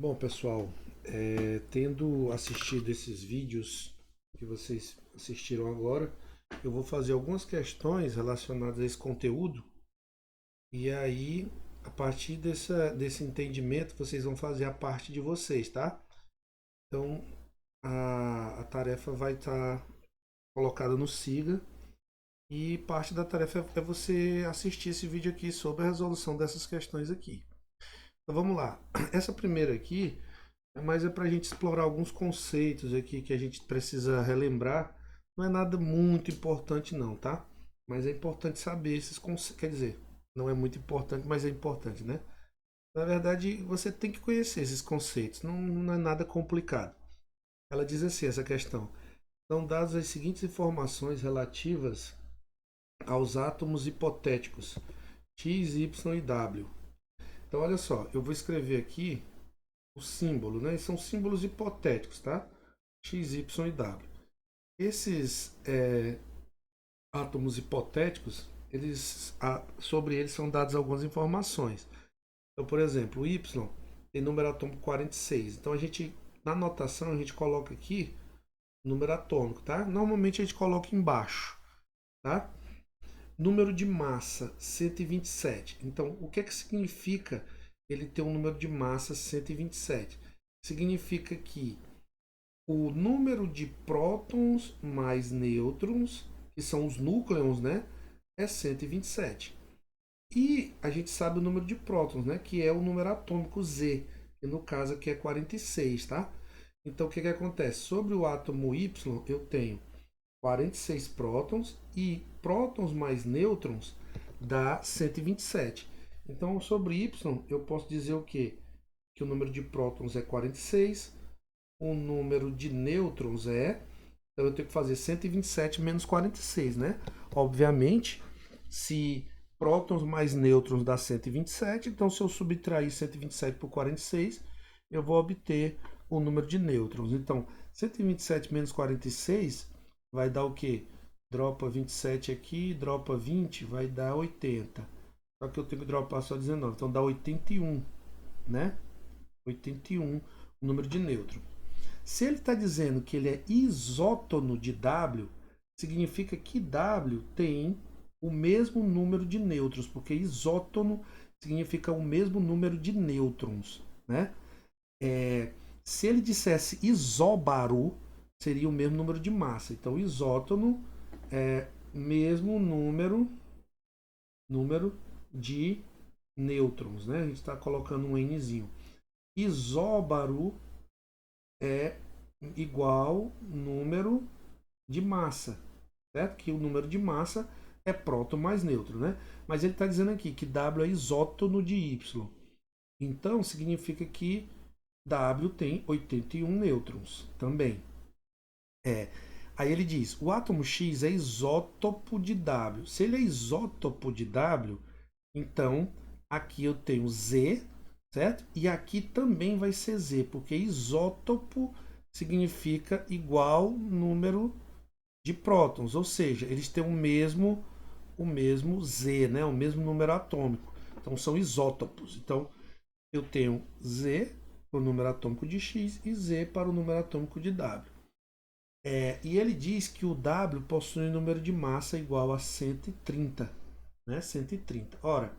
Bom, pessoal, tendo assistido esses vídeos que vocês assistiram agora, eu vou fazer algumas questões relacionadas a esse conteúdo e aí, a partir desse entendimento, vocês vão fazer a parte de vocês, tá? Então, a tarefa vai estar colocada no Siga e parte da tarefa é você assistir esse vídeo aqui sobre a resolução dessas questões aqui. Então, vamos lá. Essa primeira aqui. Mas é para a gente explorar alguns conceitos aqui que a gente precisa relembrar. Não é nada muito importante não, tá? Mas é importante saber esses conceitos. Quer dizer, não é muito importante, mas é importante, né? Na verdade, você tem que conhecer esses conceitos. Não é nada complicado. Ela diz assim, essa questão. São dadas as seguintes informações relativas aos átomos hipotéticos X, Y e W. Então, olha só, eu vou escrever aqui o símbolo, né? São símbolos hipotéticos, tá? X, Y e W. Esses átomos hipotéticos, sobre eles são dadas algumas informações. Então, por exemplo, o Y tem número atômico 46. Então, na notação, a gente coloca aqui número atômico, tá? Normalmente a gente coloca embaixo, tá? Número de massa, 127. Então, o que significa ele ter um número de massa 127? Significa que o número de prótons mais nêutrons, que são os núcleons, né, é 127. E a gente sabe o número de prótons, né, que é o número atômico Z, que no caso aqui é 46, tá? Então o que acontece? Sobre o átomo Y, eu tenho 46 prótons e prótons mais nêutrons dá 127. Então sobre Y eu posso dizer o quê? Que o número de prótons é 46, o número de nêutrons então eu tenho que fazer 127 menos 46, né? Obviamente, se prótons mais nêutrons dá 127, então se eu subtrair 127 por 46, eu vou obter o número de nêutrons. Então, 127 menos 46 vai dar o quê? Dropa 27 aqui, dropa 20, vai dar 80. Só que eu tenho que dropar só 19, então dá 81, né? 81 o número de nêutrons. Se ele está dizendo que ele é isótono de W, significa que W tem o mesmo número de nêutrons, porque isótono significa o mesmo número de nêutrons, né? Se ele dissesse isóbaro, seria o mesmo número de massa. Então, isótono é mesmo número de nêutrons, né? A gente está colocando um Nzinho. Isóbaro é igual número de massa, certo? Que o número de massa é próton mais nêutron, né? Mas ele está dizendo aqui que W é isótono de Y. Então, significa que W tem 81 nêutrons também. Aí ele diz, o átomo X é isótopo de W. Se ele é isótopo de W, então aqui eu tenho Z, certo? E aqui também vai ser Z, porque isótopo significa igual número de prótons, ou seja, eles têm o mesmo Z, né? O mesmo número atômico. Então são isótopos. Então eu tenho Z para o número atômico de X e Z para o número atômico de W. E ele diz que o W possui um número de massa igual a 130, né? 130. Ora,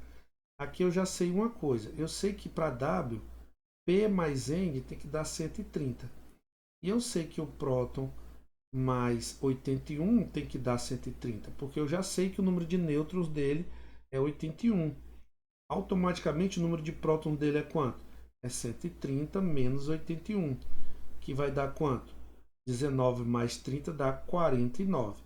aqui eu já sei uma coisa. Eu sei que para W, P mais N tem que dar 130. E eu sei que o próton mais 81 tem que dar 130, porque eu já sei que o número de nêutrons dele é 81. Automaticamente o número de prótons dele é quanto? É 130 menos 81, que vai dar quanto? 19 mais 30 dá 49.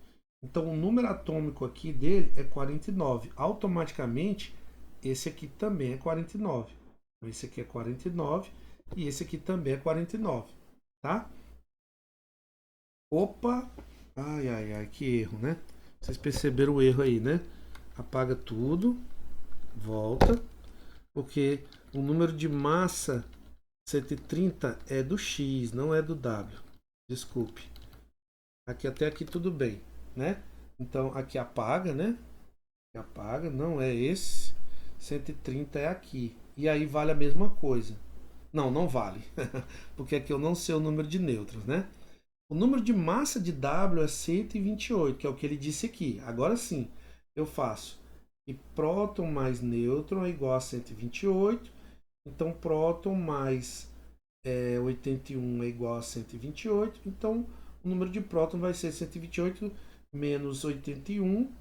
Então o número atômico aqui dele é 49. Automaticamente esse aqui também é 49. Então esse aqui é 49 e esse aqui também é 49, tá? Opa! Ai, ai, ai, que erro, né? Vocês perceberam o erro aí, né? Apaga tudo, volta, porque o número de massa 130 é do X, não é do W. Desculpe. Aqui até aqui tudo bem, né? Então aqui apaga, né? Apaga, não é esse. 130 é aqui. E aí vale a mesma coisa. Não, não vale. Porque aqui eu não sei o número de nêutrons, né? O número de massa de W é 128, que é o que ele disse aqui. Agora sim, eu faço que próton mais nêutron é igual a 128. Então, próton mais 81 é igual a 128. Então, o número de próton vai ser 128 menos 81,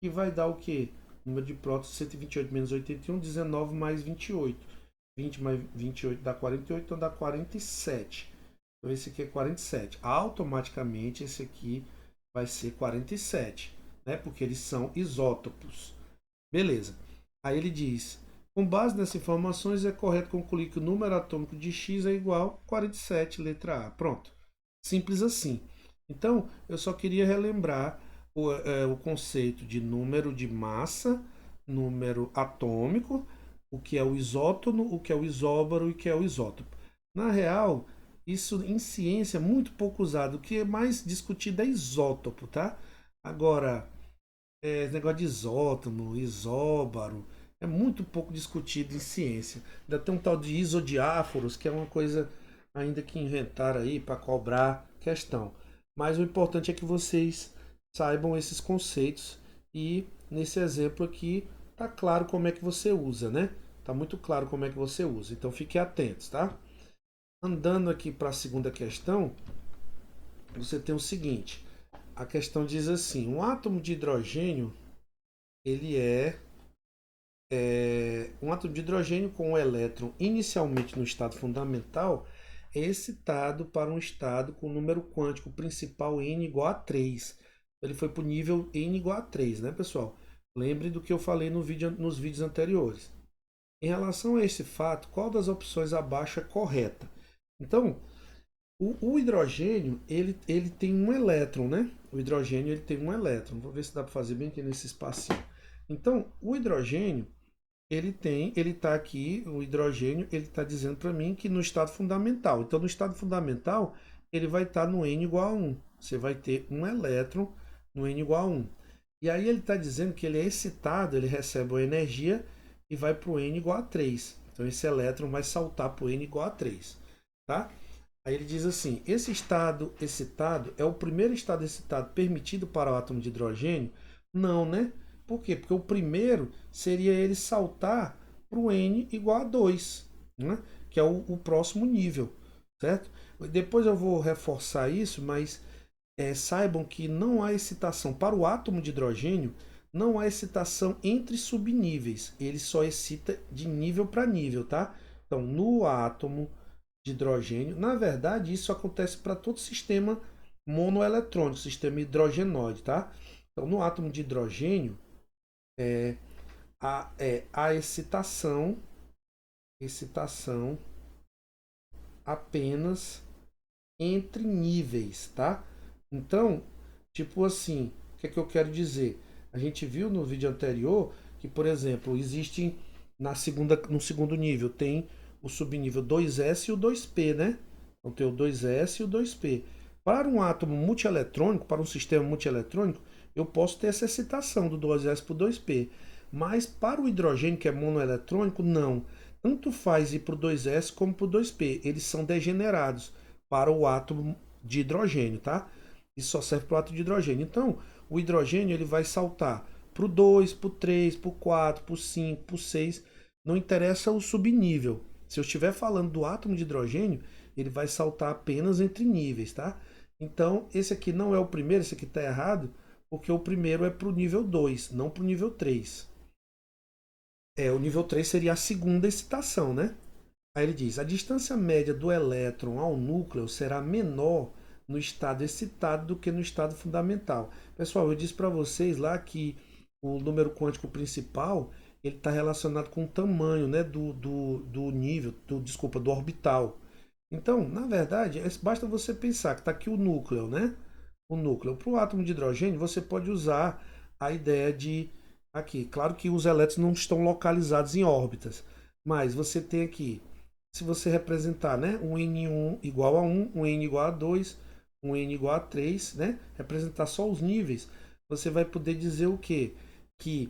que vai dar o quê? O número de prótons, 128 menos 81, 19 mais 28. 20 mais 28 dá 48, então dá 47. Então esse aqui é 47. Automaticamente esse aqui vai ser 47, né? Porque eles são isótopos. Beleza. Aí ele diz: com base nessas informações, é correto concluir que o número atômico de X é igual a 47, letra A. Pronto. Simples assim. Então, eu só queria relembrar o conceito de número de massa, número atômico, o que é o isótono, o que é o isóbaro e o que é o isótopo. Na real, isso em ciência é muito pouco usado. O que é mais discutido é isótopo, tá? Agora, esse negócio de isótono, isóbaro, é muito pouco discutido em ciência. Ainda tem um tal de isodiáforos, que é uma coisa ainda que inventaram aí para cobrar questão. Mas o importante é que vocês saibam esses conceitos e nesse exemplo aqui tá claro como é que você usa, né? Tá muito claro como é que você usa. Então fiquem atentos, tá? Andando aqui para a segunda questão, você tem o seguinte: a questão diz assim: um átomo de hidrogênio ele é um átomo de hidrogênio com um elétron inicialmente no estado fundamental é excitado para um estado com o número quântico principal n igual a 3. Ele foi para o nível n igual a 3, né, pessoal? Lembre do que eu falei nos vídeos anteriores. Em relação a esse fato, qual das opções abaixo é correta? Então, o hidrogênio ele tem um elétron, né? O hidrogênio ele tem um elétron. Vou ver se dá para fazer bem aqui nesse espacinho. Então, o hidrogênio ele está aqui, o hidrogênio, ele está dizendo para mim que no estado fundamental. Então, no estado fundamental, ele vai estar no N igual a 1. Você vai ter um elétron no N igual a 1. E aí ele está dizendo que ele é excitado, ele recebe uma energia e vai para o N igual a 3. Então, esse elétron vai saltar para o N igual a 3. Tá? Aí ele diz assim: esse estado excitado é o primeiro estado excitado permitido para o átomo de hidrogênio? Não, né? Por quê? Porque o primeiro seria ele saltar para o N igual a 2, né? Que é o próximo nível, certo? Depois eu vou reforçar isso, mas saibam que não há excitação para o átomo de hidrogênio, não há excitação entre subníveis, ele só excita de nível para nível, tá? Então, no átomo de hidrogênio, na verdade, isso acontece para todo sistema monoeletrônico, sistema hidrogenoide, tá? Então, no átomo de hidrogênio, a excitação apenas entre níveis, tá? Então, tipo assim, o que é que eu quero dizer? A gente viu no vídeo anterior que, por exemplo, existe no segundo nível, tem o subnível 2s e o 2p, né? Então tem o 2s e o 2p. Para um átomo multieletrônico, para um sistema multieletrônico, eu posso ter essa excitação do 2s para o 2p. Mas para o hidrogênio, que é monoeletrônico, não. Tanto faz ir para o 2s como para o 2p. Eles são degenerados para o átomo de hidrogênio, tá? Isso só serve para o átomo de hidrogênio. Então, o hidrogênio ele vai saltar para o 2, para o 3, para o 4, para o 5, para o 6. Não interessa o subnível. Se eu estiver falando do átomo de hidrogênio, ele vai saltar apenas entre níveis, tá? Então, esse aqui não é o primeiro, esse aqui está errado, porque o primeiro é para o nível 2, não para o nível 3. O nível 3 seria a segunda excitação, né? Aí ele diz: a distância média do elétron ao núcleo será menor no estado excitado do que no estado fundamental. Pessoal, eu disse para vocês lá que o número quântico principal ele está relacionado com o tamanho, né, do nível, desculpa, do orbital. Então, na verdade, basta você pensar que está aqui o núcleo, né? O núcleo. Para o átomo de hidrogênio, você pode usar a ideia de aqui. Claro que os elétrons não estão localizados em órbitas, mas você tem aqui, se você representar, né, um N1 igual a 1, um N igual a 2, um N igual a 3, né, representar só os níveis, você vai poder dizer o quê? Que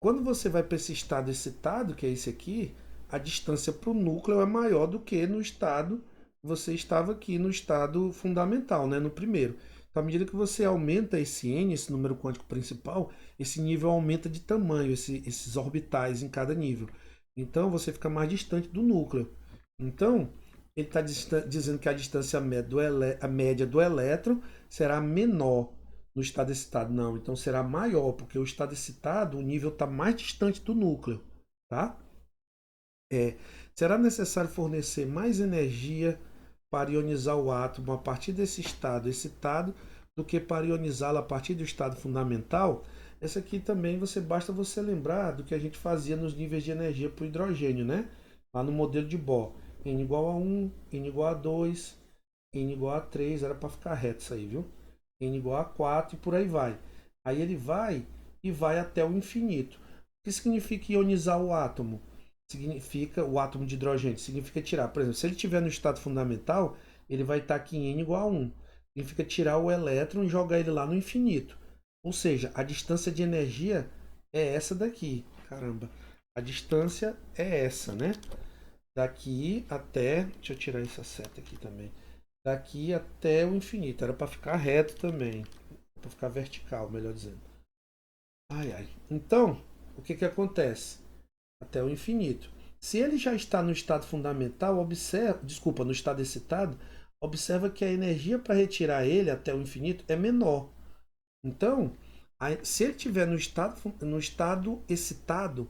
quando você vai para esse estado excitado, que é esse aqui, a distância para o núcleo é maior do que no estado você estava aqui no estado fundamental, né, no primeiro. Então, à medida que você aumenta esse n, esse número quântico principal, esse nível aumenta de tamanho, esses orbitais em cada nível. Então, você fica mais distante do núcleo. Então, ele está dizendo que a distância a média do elétron será menor no estado excitado. Não, então será maior, porque o estado excitado, o nível está mais distante do núcleo. Tá? Será necessário fornecer mais energia para ionizar o átomo a partir desse estado excitado do que para ionizá-lo a partir do estado fundamental. Essa aqui também basta você lembrar do que a gente fazia nos níveis de energia para o hidrogênio, né? Lá no modelo de Bohr. N igual a 1, N igual a 2, N igual a 3, era para ficar reto isso aí, viu? N igual a 4 e por aí vai. Aí ele vai e vai até o infinito. O que significa ionizar o átomo? Significa o átomo de hidrogênio, significa tirar. Por exemplo, se ele estiver no estado fundamental, ele vai estar aqui em N igual a 1. Significa tirar o elétron e jogar ele lá no infinito. Ou seja, a distância de energia é essa daqui. Caramba, a distância é essa, né? Daqui até... Deixa eu tirar essa seta aqui também. Daqui até o infinito. Era para ficar reto também. Para ficar vertical, melhor dizendo. Ai, ai. Então, o que acontece? Até o infinito. Se ele já está no estado fundamental, no estado excitado, observa que a energia para retirar ele até o infinito é menor. Então, se ele estiver no estado excitado,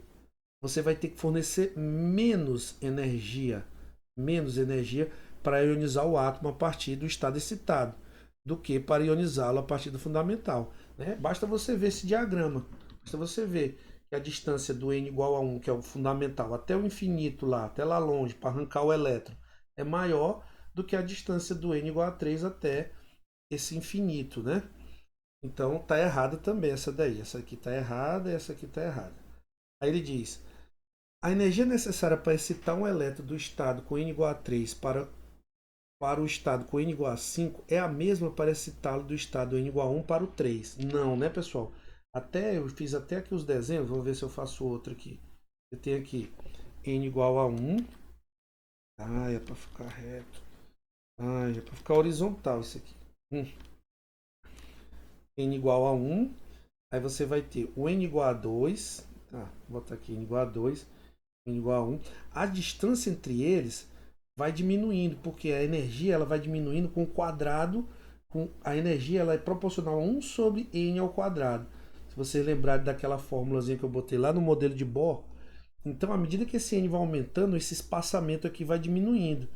você vai ter que fornecer menos energia para ionizar o átomo a partir do estado excitado, do que para ionizá-lo a partir do fundamental. Né? Basta você ver esse diagrama. Basta você ver que a distância do n igual a 1, que é o fundamental, até o infinito lá, até lá longe, para arrancar o elétron, é maior do que a distância do n igual a 3 até esse infinito, né? Então tá errada também essa daí. Essa aqui tá errada e essa aqui tá errada. Aí ele diz: a energia necessária para excitar um elétron do estado com n igual a 3 para o estado com n igual a 5 é a mesma para excitá-lo do estado n igual a 1 para o 3. Não, né, pessoal? Eu fiz até aqui os desenhos, vamos ver se eu faço outro aqui. Eu tenho aqui n igual a 1. É para ficar reto. É para ficar horizontal isso aqui. N igual a 1. Aí você vai ter o n igual a 2. Vou botar aqui n igual a 2. N igual a 1. A distância entre eles vai diminuindo, porque a energia ela vai diminuindo com o quadrado. A energia ela é proporcional a 1 sobre n ao quadrado. Se vocês lembrarem daquela fórmulazinha que eu botei lá no modelo de Bohr, então à medida que esse n vai aumentando, esse espaçamento aqui vai diminuindo.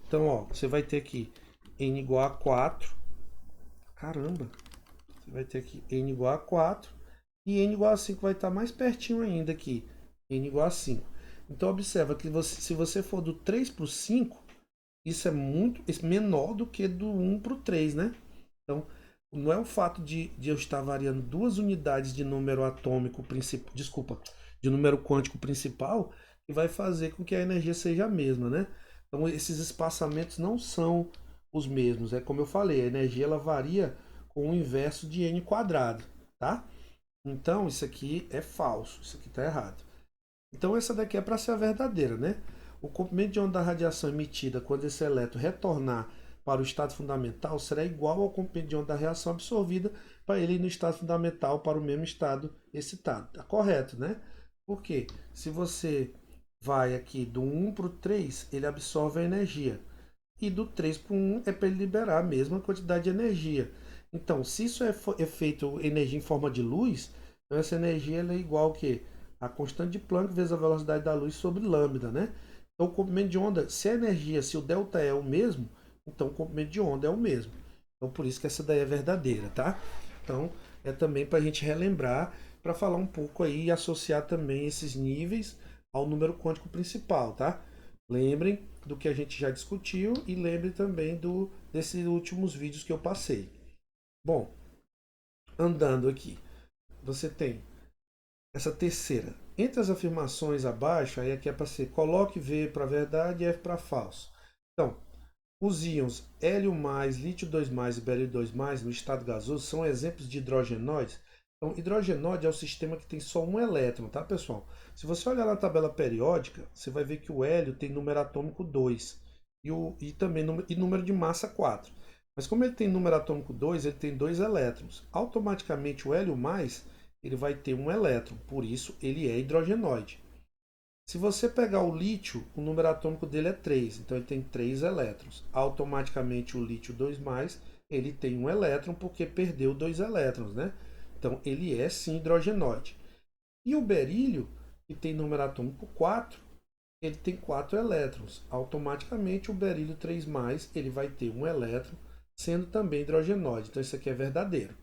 Então, ó, você vai ter aqui n igual a 4. Caramba! Você vai ter aqui n igual a 4 e n igual a 5 vai estar mais pertinho ainda aqui, n igual a 5. Então observa que se você for do 3 para o 5, isso é muito menor do que do 1 para o 3, né? Então, não é o fato de eu estar variando 2 unidades de número atômico principal, de número quântico principal, que vai fazer com que a energia seja a mesma, né? Então, esses espaçamentos não são os mesmos. É como eu falei, a energia ela varia com o inverso de n quadrado, tá? Então, isso aqui é falso, isso aqui está errado. Então, essa daqui é para ser a verdadeira, né? O comprimento de onda da radiação emitida quando esse elétron retornar para o estado fundamental será igual ao comprimento de onda da reação absorvida para ele ir no estado fundamental para o mesmo estado excitado. Tá correto, né? Por quê? Se você vai aqui do 1 para o 3, ele absorve a energia. E do 3 para o 1 é para ele liberar a mesma quantidade de energia. Então, se isso é feito energia em forma de luz, então essa energia ela é igual ao quê? A constante de Planck vezes a velocidade da luz sobre lambda, né? Então, o comprimento de onda, se a energia, se o delta é o mesmo, então o comprimento de onda é o mesmo. Então, por isso que essa daí é verdadeira, tá? Então, é também para a gente relembrar, para falar um pouco aí e associar também esses níveis ao número quântico principal, tá? Lembrem do que a gente já discutiu e lembrem também desses últimos vídeos que eu passei. Bom, andando aqui, você tem essa terceira. Entre as afirmações abaixo, aí aqui é para ser coloque V para verdade e F para falso. Então, os íons hélio+, lítio 2+, e bérilo 2+, no estado gasoso, são exemplos de hidrogenóides. Então, hidrogenóide é o sistema que tem só um elétron, tá, pessoal? Se você olhar na tabela periódica, você vai ver que o hélio tem número atômico 2 e também número de massa 4. Mas como ele tem número atômico 2, ele tem dois elétrons. Automaticamente o hélio mais, ele vai ter um elétron, por isso ele é hidrogenóide. Se você pegar o lítio, o número atômico dele é 3, então ele tem 3 elétrons. Automaticamente o lítio 2+, ele tem um elétron porque perdeu 2 elétrons, né? Então ele é sim hidrogenóide. E o berílio, que tem número atômico 4, ele tem 4 elétrons. Automaticamente o berílio 3+, ele vai ter um elétron, sendo também hidrogenóide. Então isso aqui é verdadeiro.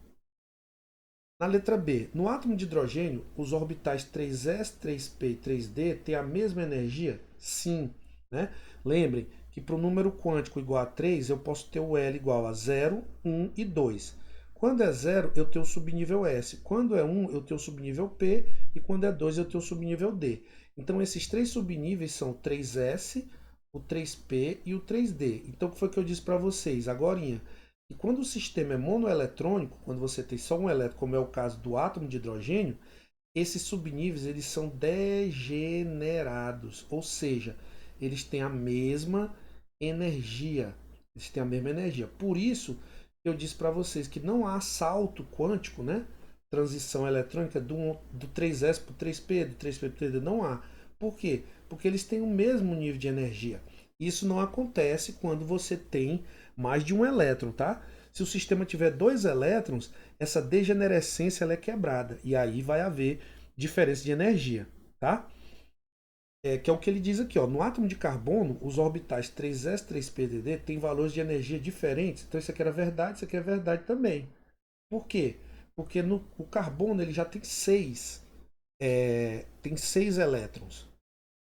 Na letra B, no átomo de hidrogênio, os orbitais 3s, 3p e 3d têm a mesma energia? Sim. Né? Lembrem que para o número quântico igual a 3, eu posso ter o L igual a 0, 1 e 2. Quando é 0, eu tenho o subnível S. Quando é 1, eu tenho o subnível P. E quando é 2, eu tenho o subnível D. Então, esses três subníveis são o 3s, o 3p e o 3d. Então, o que foi que eu disse para vocês agora? E quando o sistema é monoeletrônico, quando você tem só um elétron, como é o caso do átomo de hidrogênio, esses subníveis eles são degenerados, ou seja, eles têm a mesma energia. Eles têm a mesma energia. Por isso, eu disse para vocês que não há salto quântico, né? Transição eletrônica do 3s para o 3p, do 3p para o 3d, não há. Por quê? Porque eles têm o mesmo nível de energia. Isso não acontece quando você tem mais de um elétron, tá? Se o sistema tiver dois elétrons, essa degenerescência ela é quebrada e aí vai haver diferença de energia, tá? Que é o que ele diz aqui, ó. No átomo de carbono, os orbitais 3s, 3p e dd têm valores de energia diferentes. Então isso aqui era verdade, isso aqui é verdade também. Por quê? Porque o carbono ele já tem seis elétrons.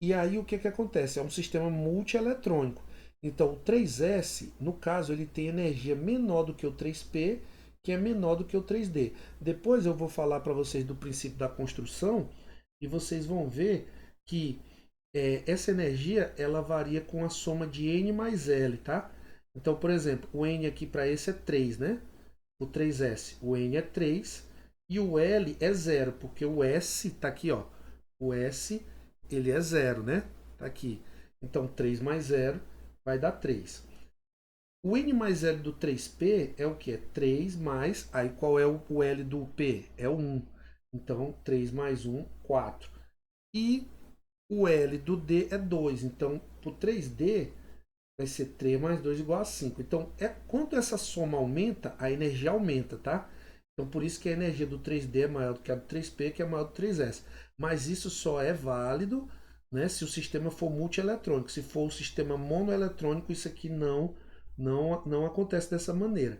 E aí o que, que acontece? É um sistema multieletrônico. Então o 3s, no caso, ele tem energia menor do que o 3p, que é menor do que o 3d. Depois eu vou falar para vocês do princípio da construção e vocês vão ver que essa energia ela varia com a soma de N mais L, tá? Então, por exemplo, o N aqui para esse é 3, né? O 3s, o N é 3 e o L é 0, porque o S está aqui, ó. O S ele é 0, né? Tá aqui. Então 3 mais 0 vai dar 3. O N mais L do 3P é o que? É 3 mais. Aí qual é o L do P? É o 1. Então 3 mais 1, 4. E o L do D é 2. Então para o 3D vai ser 3 mais 2 igual a 5. Então, quando essa soma aumenta, a energia aumenta, tá? Então, por isso que a energia do 3D é maior do que a do 3P, que é maior do 3S. Mas isso só é válido, né, se o sistema for multieletrônico. Se for o sistema monoeletrônico, isso aqui não acontece dessa maneira.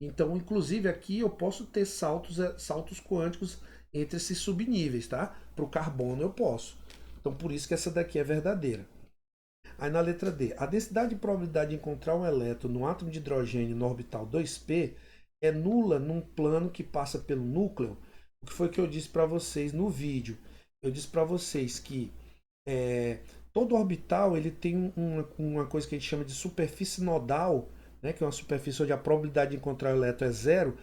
Então, inclusive, aqui eu posso ter saltos quânticos entre esses subníveis, tá? Para o carbono eu posso. Então, por isso que essa daqui é verdadeira. Aí na letra D, a densidade de probabilidade de encontrar um elétron no átomo de hidrogênio no orbital 2p é nula num plano que passa pelo núcleo. O que foi que eu disse para vocês no vídeo? Eu disse para vocês que todo orbital ele tem uma coisa que a gente chama de superfície nodal, né, que é uma superfície onde a probabilidade de encontrar o elétron é zero,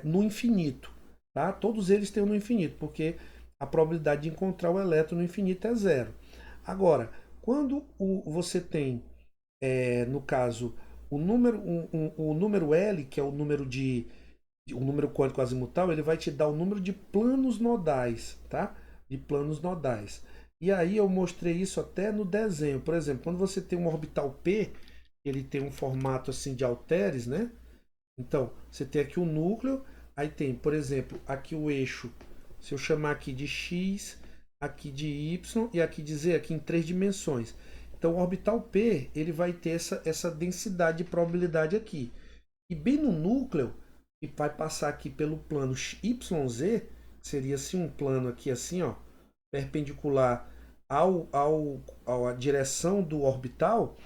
no infinito. Tá? Todos eles têm no infinito, porque a probabilidade de encontrar o elétron no infinito é zero. Agora, quando você tem, no caso, o número L, que é o número quântico azimutal, ele vai te dar o número de planos nodais, tá? De planos nodais. E aí eu mostrei isso até no desenho. Por exemplo, quando você tem um orbital P, ele tem um formato assim de halteres, né? Então, você tem aqui o núcleo, aí tem, por exemplo, aqui o eixo. Se eu chamar aqui de X, aqui de Y e aqui de Z, aqui em 3 dimensões. Então, o orbital P ele vai ter essa densidade de probabilidade aqui. E bem no núcleo, que vai passar aqui pelo plano YZ, seria assim um plano aqui assim, ó, perpendicular à direção do orbital.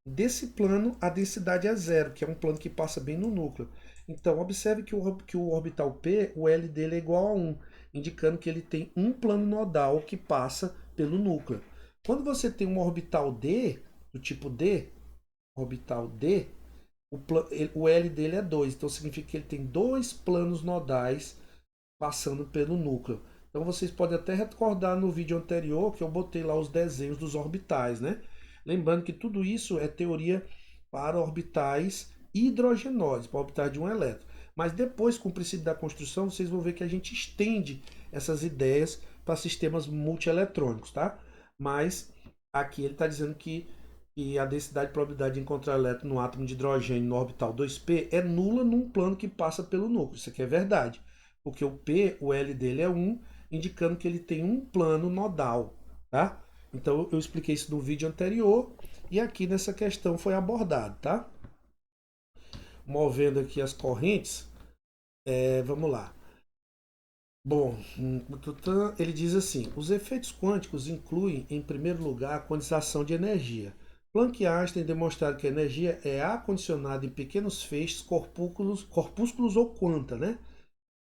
Desse plano, a densidade é zero, que é um plano que passa bem no núcleo. Então, observe que o orbital P, o L dele é igual a 1, indicando que ele tem um plano nodal que passa pelo núcleo. Quando você tem um orbital D, do tipo D, orbital D, o L dele é 2, então significa que ele tem dois planos nodais passando pelo núcleo. Então vocês podem até recordar no vídeo anterior que eu botei lá os desenhos dos orbitais, né? Lembrando que tudo isso é teoria para orbitais hidrogenóides, para orbitais de um elétron. Mas depois, com o princípio da construção, vocês vão ver que a gente estende essas ideias para sistemas multieletrônicos, tá? Mas aqui ele está dizendo que a densidade de probabilidade de encontrar elétron no átomo de hidrogênio no orbital 2p é nula num plano que passa pelo núcleo. Isso aqui é verdade. Porque o P, o L dele é 1, indicando que ele tem um plano nodal, tá? Então eu expliquei isso no vídeo anterior e aqui nessa questão foi abordado, tá? Movendo aqui as correntes, vamos lá. Bom, ele diz assim: os efeitos quânticos incluem, em primeiro lugar, a quantização de energia. Planck e Einstein demonstraram que a energia é acondicionada em pequenos feixes, corpúsculos ou quanta, né?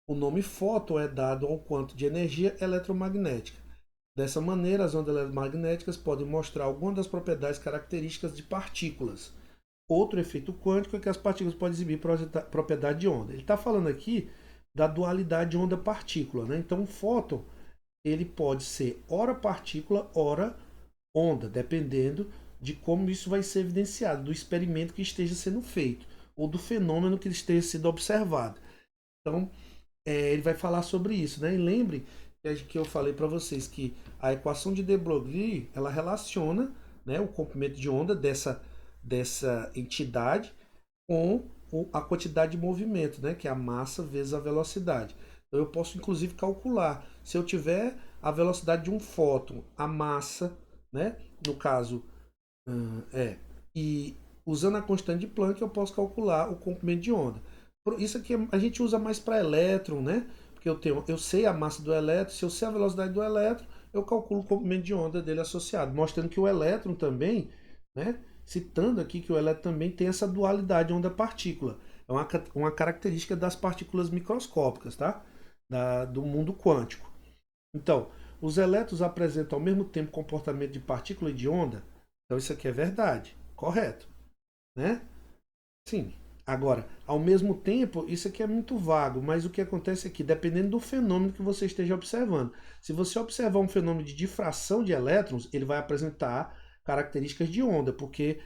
O nome fóton é dado ao quanto de energia eletromagnética. Dessa maneira, as ondas eletromagnéticas podem mostrar algumas das propriedades características de partículas. Outro efeito quântico é que as partículas podem exibir propriedade de onda. Ele está falando aqui da dualidade de onda-partícula, né? Então, o fóton ele pode ser ora partícula, ora onda, dependendo de como isso vai ser evidenciado, do experimento que esteja sendo feito ou do fenômeno que esteja sendo observado. Então, ele vai falar sobre isso, né? E lembre que eu falei para vocês que a equação de de Broglie ela relaciona, né, o comprimento de onda dessa entidade com a quantidade de movimento, né, que é a massa vezes a velocidade. Então eu posso inclusive calcular se eu tiver a velocidade de um fóton, a massa, né, no caso e usando a constante de Planck eu posso calcular o comprimento de onda. Isso aqui a gente usa mais para elétron, né? Porque eu sei a massa do elétron, se eu sei a velocidade do elétron, eu calculo o comprimento de onda dele associado, mostrando que o elétron também, né? Citando aqui que o elétron também tem essa dualidade onda-partícula. É uma característica das partículas microscópicas, tá? Do mundo quântico. Então, os elétrons apresentam ao mesmo tempo comportamento de partícula e de onda. Então isso aqui é verdade, correto, né? Sim. Agora, ao mesmo tempo, isso aqui é muito vago, mas o que acontece é que, dependendo do fenômeno que você esteja observando, se você observar um fenômeno de difração de elétrons, ele vai apresentar características de onda, porque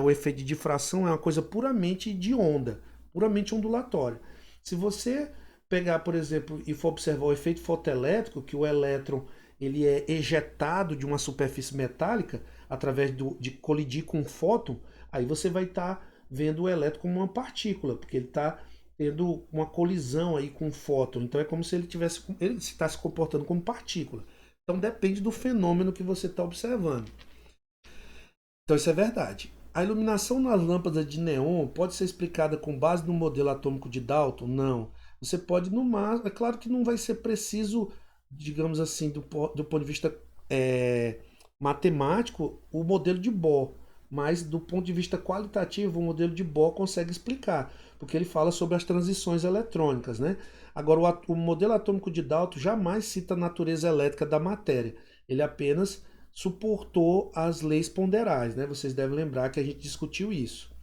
o efeito de difração é uma coisa puramente de onda, puramente ondulatória. Se você pegar, por exemplo, e for observar o efeito fotoelétrico, que o elétron ele é ejetado de uma superfície metálica através de colidir com um fóton, aí você vai estar vendo o elétron como uma partícula, porque ele está tendo uma colisão aí com o fóton. Então é como se ele está se comportando como partícula. Então depende do fenômeno que você está observando. Então isso é verdade. A iluminação nas lâmpadas de neon pode ser explicada com base no modelo atômico de Dalton? Não. Você pode, no máximo, é claro que não vai ser preciso, digamos assim, do ponto de vista matemático, o modelo de Bohr. Mas do ponto de vista qualitativo, o modelo de Bohr consegue explicar, porque ele fala sobre as transições eletrônicas, né? Agora, o modelo atômico de Dalton jamais cita a natureza elétrica da matéria. Ele apenas suportou as leis ponderais, né? Vocês devem lembrar que a gente discutiu isso.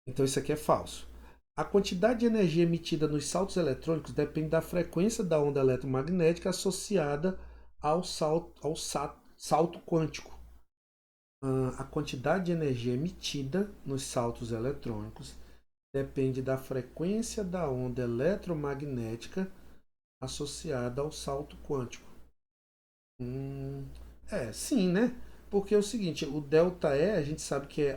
Então isso aqui é falso. A quantidade de energia emitida nos saltos eletrônicos depende da frequência da onda eletromagnética associada ao salto quântico. A quantidade de energia emitida nos saltos eletrônicos depende da frequência da onda eletromagnética associada ao salto quântico. Sim, né? Porque é o seguinte, o ΔE, a gente sabe que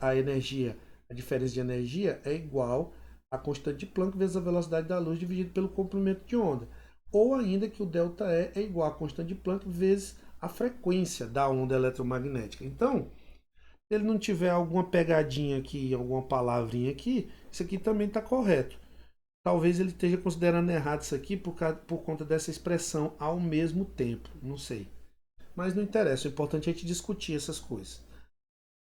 a energia, a diferença de energia é igual à constante de Planck vezes a velocidade da luz dividido pelo comprimento de onda. Ou ainda que o ΔE é igual à constante de Planck vezes a frequência da onda eletromagnética. Então, se ele não tiver alguma pegadinha aqui, alguma palavrinha aqui, isso aqui também está correto. Talvez ele esteja considerando errado isso aqui por conta dessa expressão ao mesmo tempo. Não sei. Mas não interessa, o importante é a gente discutir essas coisas.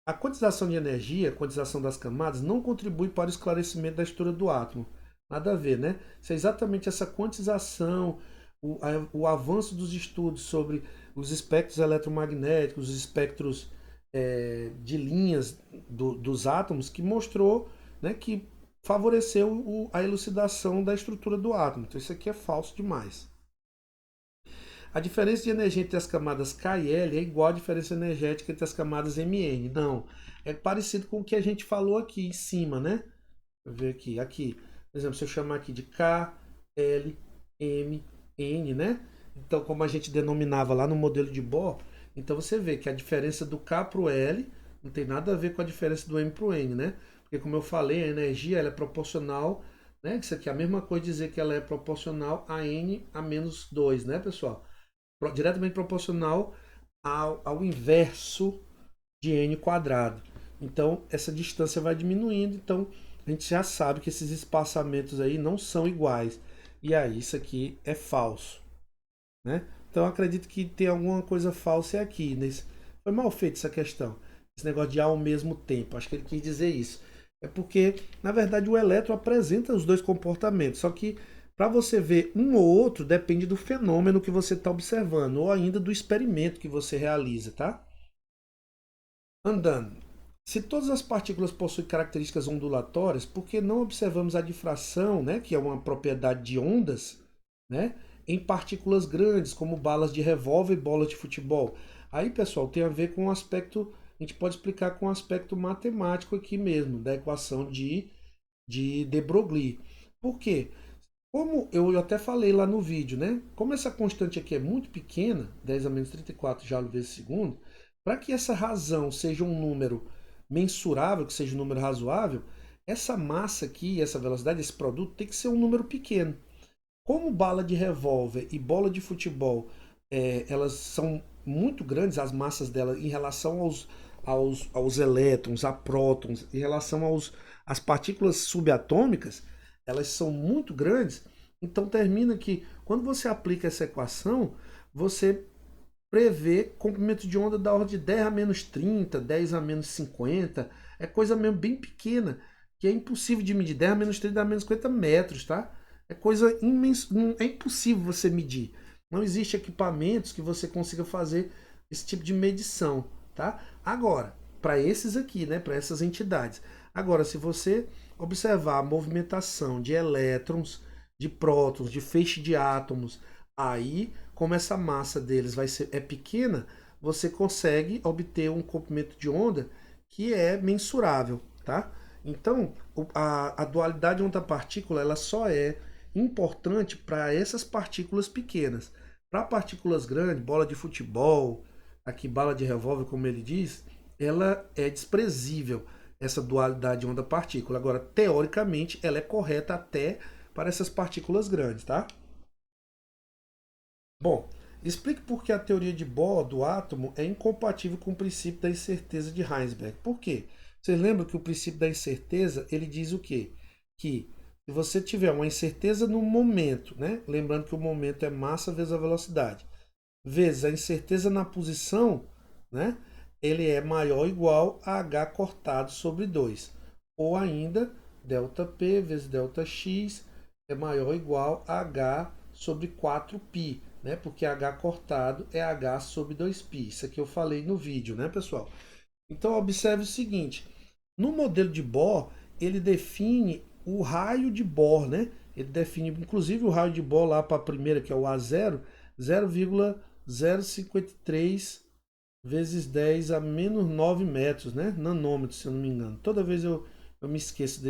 A quantização de energia, a quantização das camadas, não contribui para o esclarecimento da estrutura do átomo. Nada a ver, né? Isso é exatamente essa quantização, o avanço dos estudos sobre os espectros eletromagnéticos, os espectros de linhas dos átomos, que mostrou, né, que favorecer a elucidação da estrutura do átomo. Então isso aqui é falso demais. A diferença de energia entre as camadas K e L é igual à diferença energética entre as camadas M e N. Não, é parecido com o que a gente falou aqui em cima, né? Deixa eu ver aqui, por exemplo, se eu chamar aqui de K, L, M, N, né? Então, como a gente denominava lá no modelo de Bohr, então você vê que a diferença do K para o L não tem nada a ver com a diferença do M para o N, né? Porque como eu falei, a energia ela é proporcional, né? Isso aqui é a mesma coisa de dizer que ela é proporcional a N a menos 2, né, pessoal? Diretamente proporcional ao inverso de N quadrado. Então, essa distância vai diminuindo, então a gente já sabe que esses espaçamentos aí não são iguais. E aí, isso aqui é falso, né? Então, eu acredito que tem alguma coisa falsa aqui. Foi mal feita essa questão. Esse negócio de ao mesmo tempo. Acho que ele quis dizer isso. É porque, na verdade, o elétron apresenta os dois comportamentos. Só que, para você ver um ou outro, depende do fenômeno que você está observando. Ou ainda do experimento que você realiza, tá? Andando. Se todas as partículas possuem características ondulatórias, por que não observamos a difração, né, que é uma propriedade de ondas, né, em partículas grandes, como balas de revólver e bolas de futebol? Aí, pessoal, tem a ver com o aspecto, a gente pode explicar com o aspecto matemático aqui mesmo, da equação de Broglie. Por quê? Como eu até falei lá no vídeo, né? Como essa constante aqui é muito pequena, 10 a menos 34 joules vezes segundo, para que essa razão seja um número mensurável, que seja um número razoável, essa massa aqui, essa velocidade, esse produto tem que ser um número pequeno. Como bala de revólver e bola de futebol, elas são muito grandes, as massas delas, em relação aos elétrons, a prótons, em relação às partículas subatômicas, elas são muito grandes. Então termina que, quando você aplica essa equação, você prevê comprimento de onda da ordem de 10 a menos 30, 10 a menos 50. É coisa mesmo bem pequena, que é impossível de medir. 10 a menos 30 a menos 50 metros, tá? É coisa imensa, é impossível você medir. Não existe equipamentos que você consiga fazer esse tipo de medição, tá? Agora, para esses aqui, né, para essas entidades. Agora, se você observar a movimentação de elétrons, de prótons, de feixe de átomos, aí, como essa massa deles é pequena, você consegue obter um comprimento de onda que é mensurável, tá? Então, a dualidade onda-partícula ela só é importante para essas partículas pequenas. Para partículas grandes, bola de futebol, aqui bala de revólver, como ele diz, ela é desprezível, essa dualidade onda-partícula. Agora, teoricamente, ela é correta até para essas partículas grandes, tá? Bom, explique por que a teoria de Bohr do átomo é incompatível com o princípio da incerteza de Heisenberg. Por quê? Vocês lembram que o princípio da incerteza, ele diz o quê? Que se você tiver uma incerteza no momento, né? Lembrando que o momento é massa vezes a velocidade, vezes a incerteza na posição, né? Ele é maior ou igual a h cortado sobre 2. Ou ainda, ΔP vezes ΔX é maior ou igual a h sobre 4π, né? Porque h cortado é h sobre 2π. Isso aqui eu falei no vídeo, né, pessoal? Então, observe o seguinte. No modelo de Bohr, ele define o raio de Bohr, né? Ele define, inclusive, o raio de Bohr lá para a primeira, que é o A0, 0,053 vezes 10 a menos 9 metros, né? Nanômetros, se eu não me engano. Toda vez eu me esqueço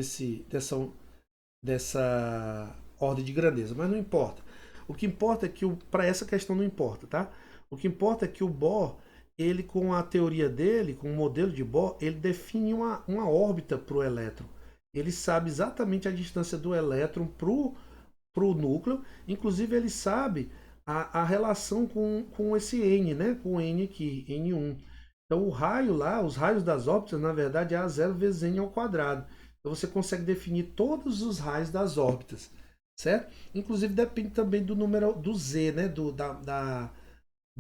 dessa ordem de grandeza, mas não importa. O que importa é que, para essa questão não importa, tá? O que importa é que o Bohr, ele com a teoria dele, com o modelo de Bohr, ele define uma órbita para o elétron. Ele sabe exatamente a distância do elétron para o núcleo, inclusive ele sabe a relação com esse N, né? Com o N aqui, N1. Então o raio lá, os raios das órbitas, na verdade, é A0 vezes N ao quadrado. Então você consegue definir todos os raios das órbitas, certo? Inclusive depende também do número do Z, né? Do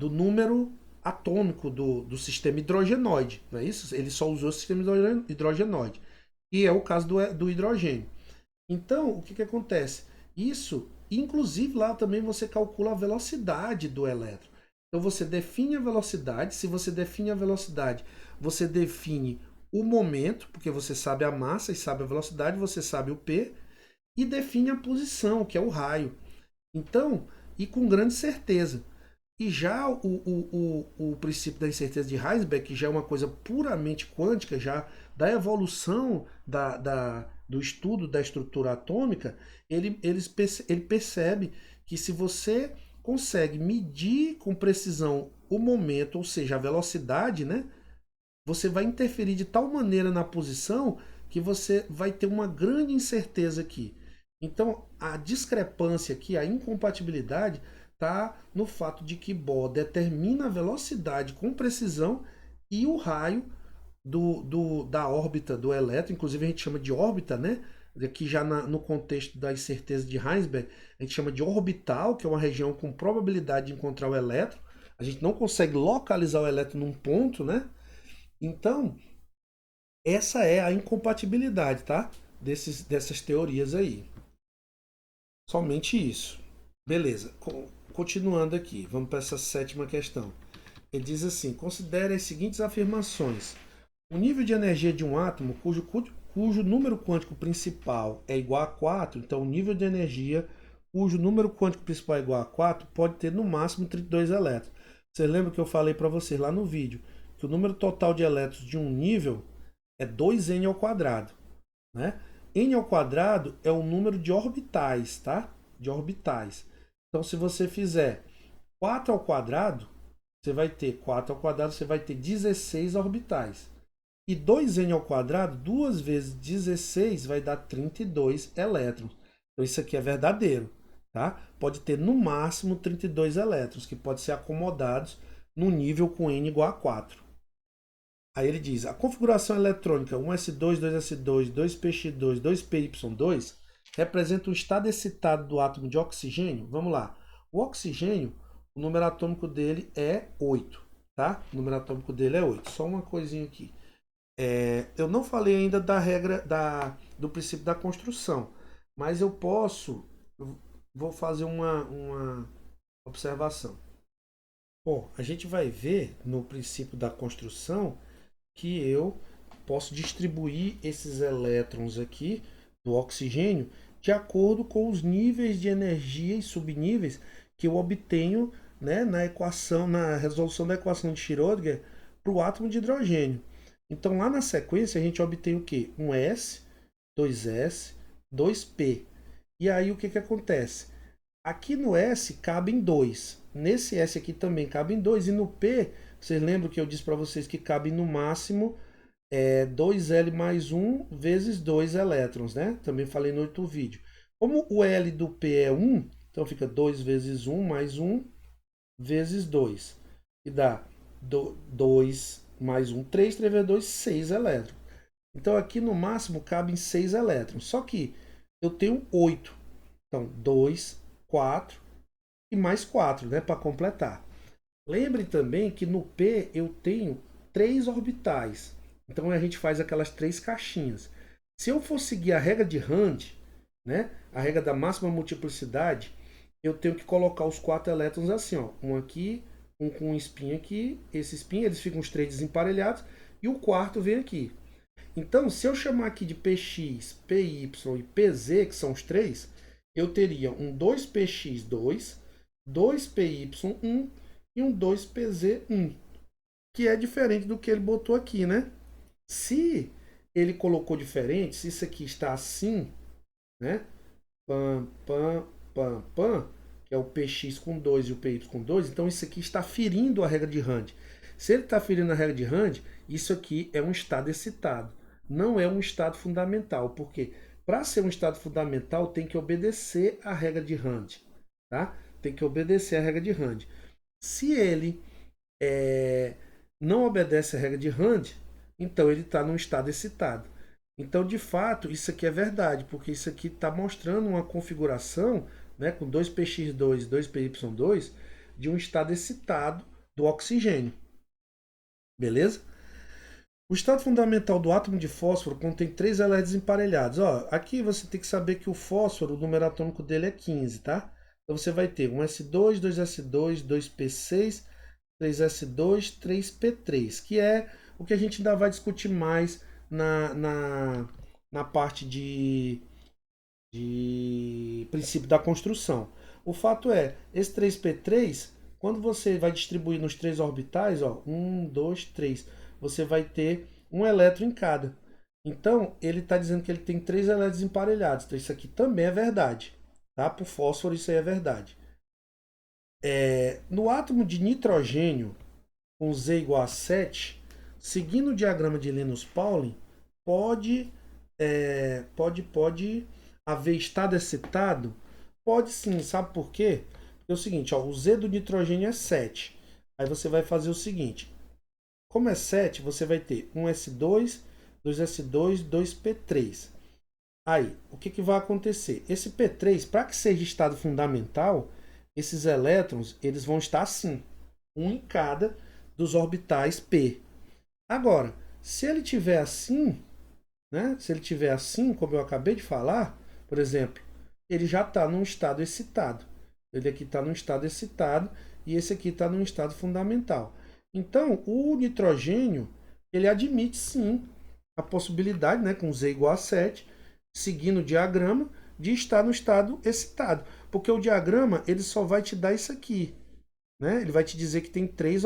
número atômico do sistema hidrogenoide, não é isso? Ele só usou o sistema hidrogenoide, e é o caso do hidrogênio. Então, o que acontece? Isso, inclusive lá também você calcula a velocidade do elétron. Então você define a velocidade, se você define a velocidade, você define o momento, porque você sabe a massa e sabe a velocidade, você sabe o P, e define a posição, que é o raio. Então, e com grande certeza. E já o princípio da incerteza de Heisenberg, que já é uma coisa puramente quântica, já da evolução do estudo da estrutura atômica, ele percebe que se você consegue medir com precisão o momento, ou seja, a velocidade, né, você vai interferir de tal maneira na posição que você vai ter uma grande incerteza aqui. Então, a discrepância aqui, a incompatibilidade, está no fato de que Bohr determina a velocidade com precisão e o raio da órbita do elétron, inclusive a gente chama de órbita, né? Aqui já no contexto da incerteza de Heisenberg, a gente chama de orbital, que é uma região com probabilidade de encontrar o elétron. A gente não consegue localizar o elétron num ponto, né? Então, essa é a incompatibilidade, tá? Dessas teorias aí. Somente isso. Beleza. Continuando aqui, vamos para essa sétima questão. Ele diz assim: considere as seguintes afirmações. O nível de energia de um átomo cujo número quântico principal é igual a 4, então o nível de energia cujo número quântico principal é igual a 4 pode ter no máximo 32 elétrons. Você lembra que eu falei para vocês lá no vídeo que o número total de elétrons de um nível é 2n ao quadrado, né? N ao quadrado é o número de orbitais, tá? De orbitais. Então, se você fizer 4 ao quadrado, você vai ter 4 ao quadrado, você vai ter 16 orbitais. E 2n ao quadrado, 2 vezes 16 vai dar 32 elétrons. Então, isso aqui é verdadeiro, tá? Pode ter no máximo 32 elétrons, que podem ser acomodados no nível com n igual a 4. Aí ele diz, a configuração eletrônica 1s2, 2s2, 2px2, 2py2 representa o estado excitado do átomo de oxigênio. Vamos lá. O oxigênio, o número atômico dele é 8, tá? O número atômico dele é 8. Só uma coisinha aqui. Eu não falei ainda da regra do princípio da construção, mas eu vou fazer uma observação. Bom, a gente vai ver no princípio da construção que eu posso distribuir esses elétrons aqui do oxigênio de acordo com os níveis de energia e subníveis que eu obtenho, né, na resolução da equação de Schrödinger para o átomo de hidrogênio. Então lá na sequência a gente obtém o quê? Um S, 2S, 2P. E aí o que acontece? Aqui no S cabem 2. Nesse S aqui também cabem 2. E no P, vocês lembram que eu disse para vocês que cabe no máximo 2L mais 1 vezes 2 elétrons, né? Também falei no outro vídeo. Como o L do P é 1, então fica 2 vezes 1 mais 1 vezes 2. E dá 2 mais 1, 3, 3 vezes 2, 6 elétrons. Então aqui no máximo cabem 6 elétrons. Só que eu tenho 8. Então 2, 4 e mais 4, né, para completar. Lembre também que no P eu tenho 3 orbitais. Então a gente faz aquelas 3 caixinhas. Se eu for seguir a regra de Rand, né, a regra da máxima multiplicidade, eu tenho que colocar os 4 elétrons assim, ó, um aqui, um com um espinho aqui, esse espinho, eles ficam os 3 desemparelhados e o quarto vem aqui. Então, se eu chamar aqui de Px, Py e Pz, que são os 3, eu teria um 2px2, 2py1 e um 2pz1, que é diferente do que ele botou aqui, né? Se ele colocou diferente, se isso aqui está assim, né? Pam, pam, pam, pam, que é o px com 2 e o py com 2, então isso aqui está ferindo a regra de Rand. Se ele está ferindo a regra de Rand, isso aqui é um estado excitado. Não é um estado fundamental, porque para ser um estado fundamental tem que obedecer à regra de Rand, tá? Tem que obedecer à regra de Rand. Se ele não obedece à regra de Rand, então ele está num estado excitado. Então, de fato, isso aqui é verdade, porque isso aqui está mostrando uma configuração, né, com 2px2 e 2py2 de um estado excitado do oxigênio. Beleza? O estado fundamental do átomo de fósforo contém 3 elétrons emparelhados. Ó, aqui você tem que saber que o fósforo, o número atômico dele é 15, tá? Então você vai ter um S2, 2S2, 2P6, 3S2, 3P3, que é o que a gente ainda vai discutir mais na parte de princípio da construção. O fato é, esse 3p3, quando você vai distribuir nos três orbitais, ó, 1, 2, 3, você vai ter um elétron em cada. Então, ele está dizendo que ele tem 3 elétrons emparelhados. Então, isso aqui também é verdade. Tá? Para o fósforo, isso aí é verdade. No átomo de nitrogênio, com Z igual a 7, seguindo o diagrama de Linus-Pauling, pode haver estado excitado? Pode sim, sabe por quê? É o seguinte, ó, o Z do nitrogênio é 7. Aí você vai fazer o seguinte, como é 7, você vai ter 1s2, 2s2, 2p3. Aí, o que vai acontecer? Esse P3, para que seja estado fundamental, esses elétrons eles vão estar assim, um em cada dos orbitais P. Agora, se ele tiver assim, né? Se ele tiver assim, como eu acabei de falar, por exemplo, ele já está num estado excitado. Ele aqui está num estado excitado e esse aqui está num estado fundamental. Então, o nitrogênio, ele admite sim a possibilidade, né, com Z igual a 7, seguindo o diagrama, de estar no estado excitado. Porque o diagrama ele só vai te dar isso aqui. Né? Ele vai te dizer que tem 3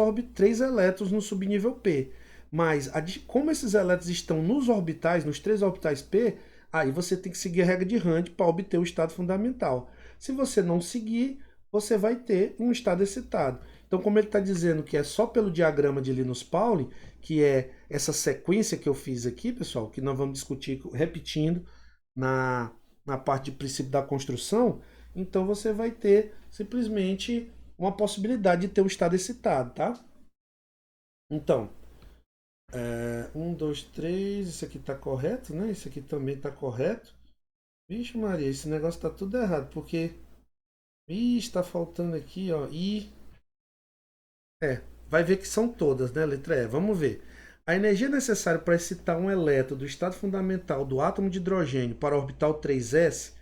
elétrons no subnível P. Mas como esses elétrons estão nos orbitais, nos 3 orbitais P, aí você tem que seguir a regra de Hund para obter o estado fundamental. Se você não seguir, você vai ter um estado excitado. Então, como ele está dizendo que é só pelo diagrama de Linus-Pauling, que é essa sequência que eu fiz aqui, pessoal, que nós vamos discutir repetindo na parte de princípio da construção, então você vai ter simplesmente uma possibilidade de ter um estado excitado, tá? Então, 1, 2, 3, isso aqui está correto, né? Isso aqui também está correto. Vixe Maria, esse negócio está tudo errado, porque... Ih, está faltando aqui, ó, I... vai ver que são todas, né? Letra E, vamos ver. A energia necessária para excitar um elétron do estado fundamental do átomo de hidrogênio para o orbital 3s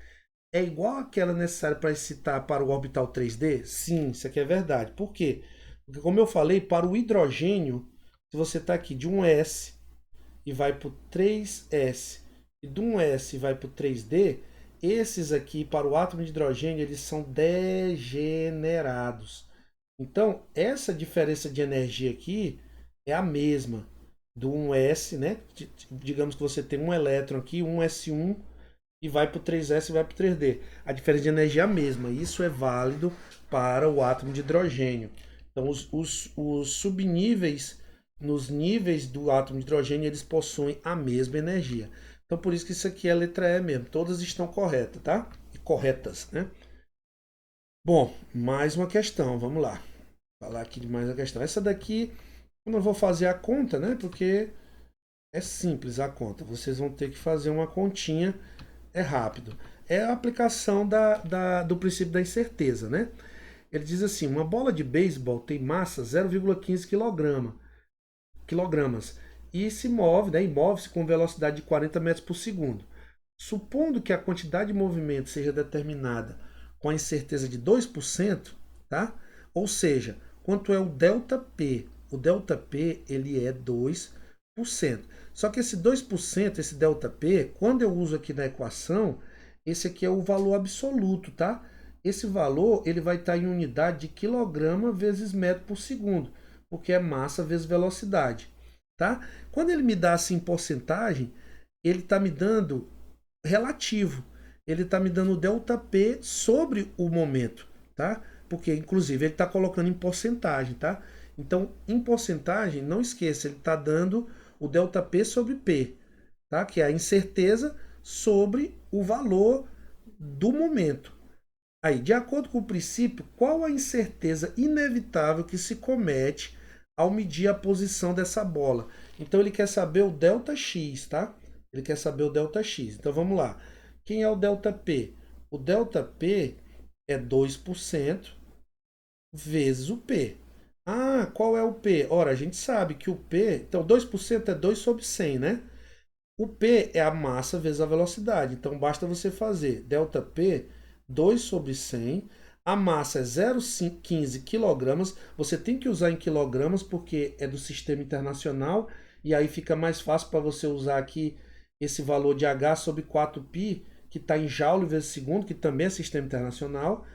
é igual àquela necessária para excitar para o orbital 3D? Sim, isso aqui é verdade. Por quê? Porque, como eu falei, para o hidrogênio, se você está aqui de 1s e vai para o 3s, e de 1s vai para o 3D, esses aqui, para o átomo de hidrogênio, eles são degenerados. Então, essa diferença de energia aqui é a mesma do 1s, né? Digamos que você tem um elétron aqui, 1s1, e vai para o 3s e vai para o 3D. A diferença de energia é a mesma. Isso é válido para o átomo de hidrogênio. Então, os subníveis, nos níveis do átomo de hidrogênio, eles possuem a mesma energia. Então, por isso que isso aqui é a letra E mesmo. Todas estão corretas, tá? E corretas, né? Bom, mais uma questão. Vamos lá. Falar aqui de mais uma questão. Essa daqui, eu não vou fazer a conta, né? Porque é simples a conta. Vocês vão ter que fazer uma continha. É rápido. É a aplicação do princípio da incerteza, né? Ele diz assim, uma bola de beisebol tem massa 0,15 quilogramas e se move, né, e move-se com velocidade de 40 metros por segundo. Supondo que a quantidade de movimento seja determinada com a incerteza de 2%, tá? Ou seja, quanto é o ΔP? O ΔP ele é 2%. Só que esse 2%, esse ΔP, quando eu uso aqui na equação, esse aqui é o valor absoluto, tá? Esse valor ele vai estar em unidade de quilograma vezes metro por segundo, porque é massa vezes velocidade, tá? Quando ele me dá assim porcentagem, ele está me dando relativo. Ele está me dando o ΔP sobre o momento, tá? Porque, inclusive, ele está colocando em porcentagem, tá? Então, em porcentagem, não esqueça, ele está dando o ΔP sobre P, tá? Que é a incerteza sobre o valor do momento. Aí, de acordo com o princípio, qual a incerteza inevitável que se comete ao medir a posição dessa bola? Então, ele quer saber o ΔX, tá? Ele quer saber o ΔX. Então, vamos lá. Quem é o ΔP? O ΔP é 2% vezes o P. Ah, qual é o P? Ora, a gente sabe que o P... Então, 2% é 2 sobre 100, né? O P é a massa vezes a velocidade. Então, basta você fazer ΔP 2 sobre 100. A massa é 0,15 quilogramas. Você tem que usar em quilogramas porque é do sistema internacional E aí fica mais fácil para você usar aqui esse valor de H sobre 4π, que está em Joule vezes segundo, que também é sistema internacional,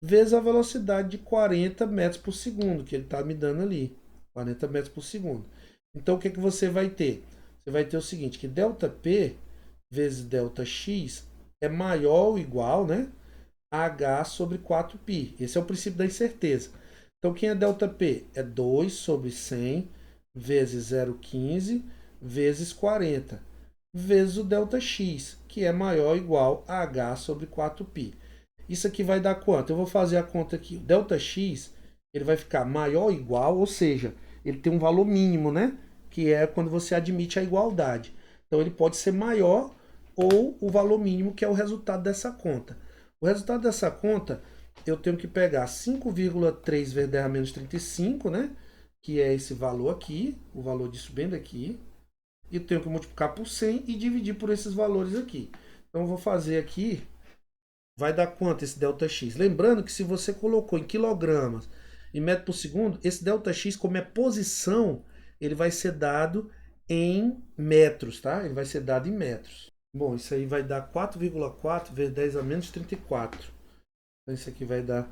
vezes a velocidade de 40 metros por segundo, que ele está me dando ali, 40 metros por segundo. Então o que, que você vai ter? Você vai ter o seguinte, que ΔP vezes ΔX é maior ou igual, né, a H sobre 4π. Esse é o princípio da incerteza. Então quem é ΔP? É 2 sobre 100 vezes 0,15 vezes 40, vezes o ΔX, que é maior ou igual a H sobre 4π. Isso aqui vai dar quanto? Eu vou fazer a conta aqui. O ΔX ele vai ficar maior ou igual, ou seja, ele tem um valor mínimo, né? Que é quando você admite a igualdade. Então ele pode ser maior ou o valor mínimo, que é o resultado dessa conta. O resultado dessa conta, eu tenho que pegar 5,3 vezes 10 a menos 35, né? Que é esse valor aqui, o valor disso bem daqui. E eu tenho que multiplicar por 100 e dividir por esses valores aqui. Então eu vou fazer aqui, vai dar quanto esse ΔX? Lembrando que se você colocou em quilogramas e metro por segundo, esse ΔX, como é posição, ele vai ser dado em metros, tá? Ele vai ser dado em metros. Bom, isso aí vai dar 4,4 vezes 10 a menos 34. Então isso aqui vai dar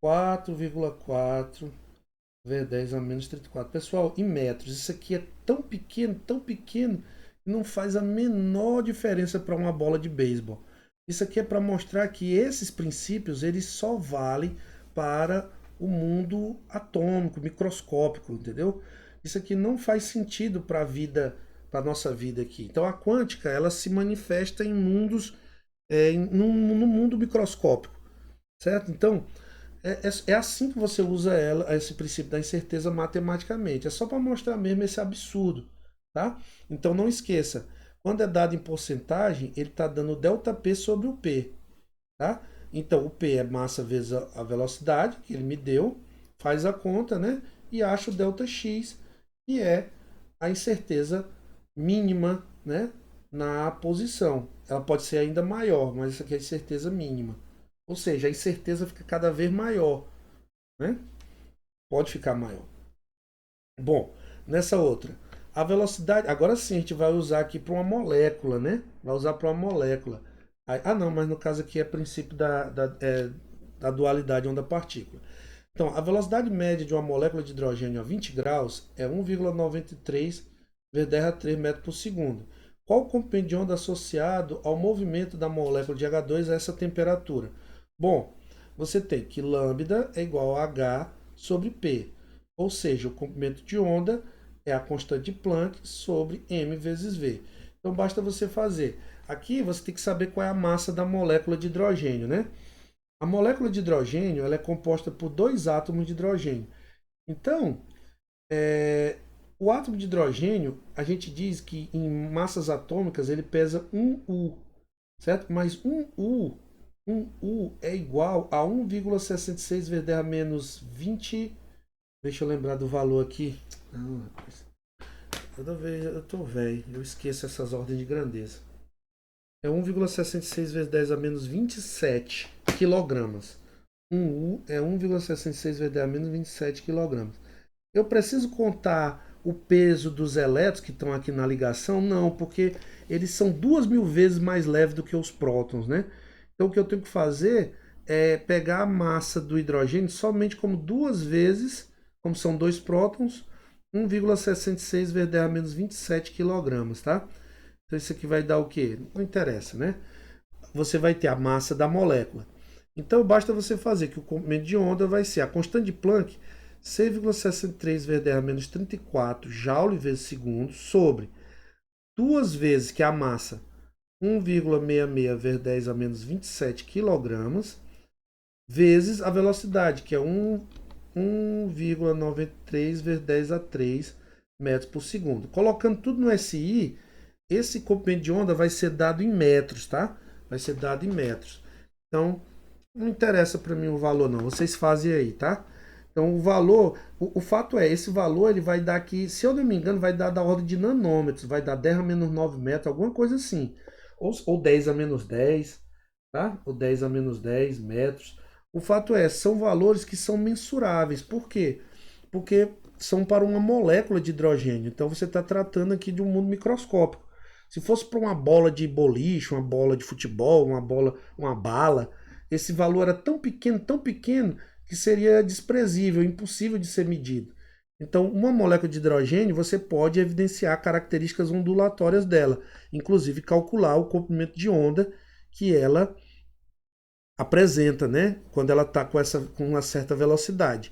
4,4 vezes 10 a menos 34. Pessoal, em metros, isso aqui é tão pequeno, que não faz a menor diferença para uma bola de beisebol. Isso aqui é para mostrar que esses princípios eles só valem para o mundo atômico, microscópico, entendeu? Isso aqui não faz sentido para a vida, para a nossa vida aqui. Então a quântica ela se manifesta em mundos, no mundo microscópico, certo? Então é assim que você usa ela, esse princípio da incerteza matematicamente. É só para mostrar mesmo esse absurdo, tá? Então não esqueça, quando é dado em porcentagem, ele está dando ΔP sobre o P, tá? Então o P é massa vezes a velocidade que ele me deu, faz a conta, né? E acha o ΔX, que é a incerteza mínima, né? Na posição. Ela pode ser ainda maior, mas isso aqui é a incerteza mínima. Ou seja, a incerteza fica cada vez maior, né? Pode ficar maior. Bom, nessa outra, a velocidade, agora sim a gente vai usar aqui para uma molécula, né? Vai usar para uma molécula. Não, mas no caso aqui é princípio da dualidade onda-partícula. Então, a velocidade média de uma molécula de hidrogênio a 20 graus é 1,93 vezes 10 a 3 metros por segundo. Qual o comprimento de onda associado ao movimento da molécula de H2 a essa temperatura? Bom, você tem que lambda é igual a H sobre P. Ou seja, o comprimento de onda é a constante de Planck sobre m vezes v. Então basta você fazer. Aqui você tem que saber qual é a massa da molécula de hidrogênio, né? A molécula de hidrogênio ela é composta por 2 átomos de hidrogênio. Então, o átomo de hidrogênio, a gente diz que em massas atômicas ele pesa 1 U, certo? Mas 1 U é igual a 1,66 vezes 10 a menos 20. Deixa eu lembrar do valor aqui. Toda vez eu tô velho, eu esqueço essas ordens de grandeza. É 1,66 vezes 10 a menos 27 quilogramas. 1 U é 1,66 vezes 10 a menos 27 quilogramas. Eu preciso contar o peso dos elétrons que estão aqui na ligação? Não, porque eles são 2.000 vezes mais leves do que os prótons, né? Então o que eu tenho que fazer é pegar a massa do hidrogênio somente como 2 vezes, como são 2 prótons, 1,66 vezes 10 a menos 27 quilogramas, tá? Então isso aqui vai dar o quê? Não interessa, né? Você vai ter a massa da molécula. Então basta você fazer que o comprimento de onda vai ser a constante de Planck, 6,63 vezes 10 a menos 34 joule vezes segundo, sobre 2 vezes, que é a massa, 1,66 vezes 10 a menos 27 quilogramas, vezes a velocidade, que é 1,93 vezes 10 a 3 metros por segundo. Colocando tudo no SI, esse comprimento de onda vai ser dado em metros, tá? Vai ser dado em metros. Então, não interessa para mim o valor não, vocês fazem aí, tá? Então o valor, o fato é, esse valor ele vai dar aqui, se eu não me engano, vai dar da ordem de nanômetros, vai dar 10 a menos 9 metros, alguma coisa assim. Ou 10 a menos 10, tá? Ou 10 a menos 10 metros. O fato é, são valores que são mensuráveis. Por quê? Porque são para uma molécula de hidrogênio. Então você está tratando aqui de um mundo microscópico. Se fosse para uma bola de boliche, uma bola de futebol, uma bala, esse valor era tão pequeno, que seria desprezível, impossível de ser medido. Então, uma molécula de hidrogênio, você pode evidenciar características ondulatórias dela, inclusive calcular o comprimento de onda que ela apresenta, né? Quando ela está com uma certa velocidade.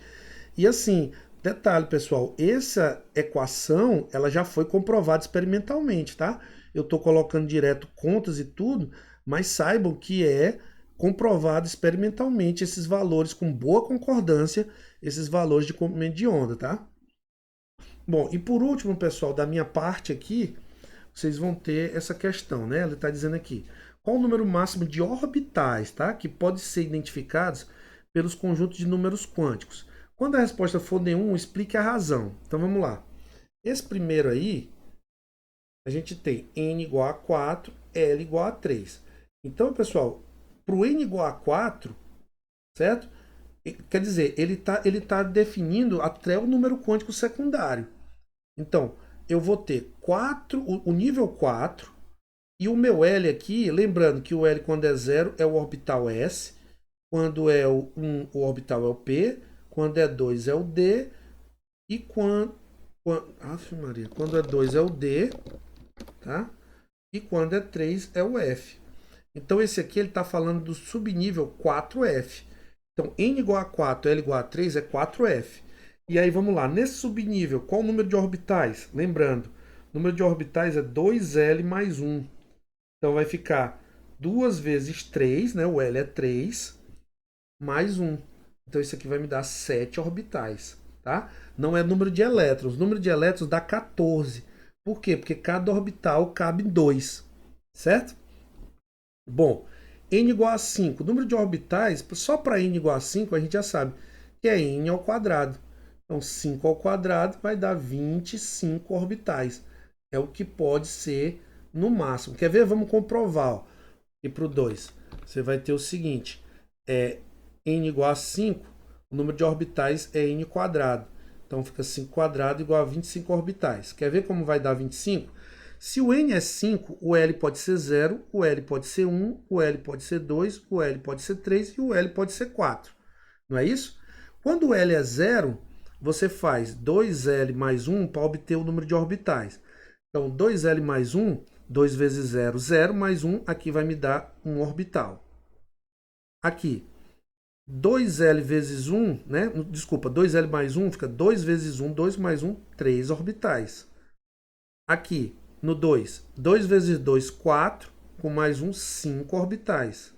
E assim, detalhe, pessoal, essa equação ela já foi comprovada experimentalmente, tá? Eu estou colocando direto contas e tudo, mas saibam que é comprovado experimentalmente esses valores com boa concordância, esses valores de comprimento de onda, tá? Bom, e por último, pessoal, da minha parte aqui, vocês vão ter essa questão, né? Ele está dizendo aqui, qual o número máximo de orbitais, tá? Que pode ser identificados pelos conjuntos de números quânticos. Quando a resposta for nenhum, explique a razão. Então vamos lá. Esse primeiro aí, a gente tem n igual a 4, L igual a 3. Então, pessoal, para o n igual a 4, certo? Quer dizer, ele tá definindo até o número quântico secundário. Então, eu vou ter 4, o nível 4, e o meu L aqui, lembrando que o L quando é 0 é o orbital S, quando é o 1 o orbital é o P, quando é 2 é o D, e quando é 2 é o D, tá? E quando é 3 é o F. Então esse aqui ele está falando do subnível 4F. Então n igual a 4, L igual a 3 é 4F. E aí vamos lá, nesse subnível, qual o número de orbitais? Lembrando, o número de orbitais é 2L mais 1. Então vai ficar 2 vezes 3, né? O L é 3, mais 1. Então isso aqui vai me dar 7 orbitais, tá? Não é número de elétrons. O número de elétrons dá 14. Por quê? Porque cada orbital cabe 2, certo? Bom, n igual a 5. O número de orbitais, só para n igual a 5, a gente já sabe que é n ao quadrado. Então, 5 ao quadrado vai dar 25 orbitais. É o que pode ser no máximo. Quer ver? Vamos comprovar. Ó. E para o 2, você vai ter o seguinte. N igual a 5, o número de orbitais é n quadrado. Então, fica 5 quadrado igual a 25 orbitais. Quer ver como vai dar 25? Se o n é 5, o L pode ser 0, o L pode ser 1, o L pode ser 2, o L pode ser 3 e o L pode ser 4. Não é isso? Quando o L é 0, você faz 2L mais 1 para obter o número de orbitais. Então, 2L mais 1, 2 vezes 0, 0 mais 1, aqui vai me dar um orbital. Aqui, 2L vezes 1, né? Desculpa, 2L mais 1 fica 2 vezes 1, 2 mais 1, 3 orbitais. Aqui, no 2, 2 vezes 2, 4, com mais 1, 5 orbitais.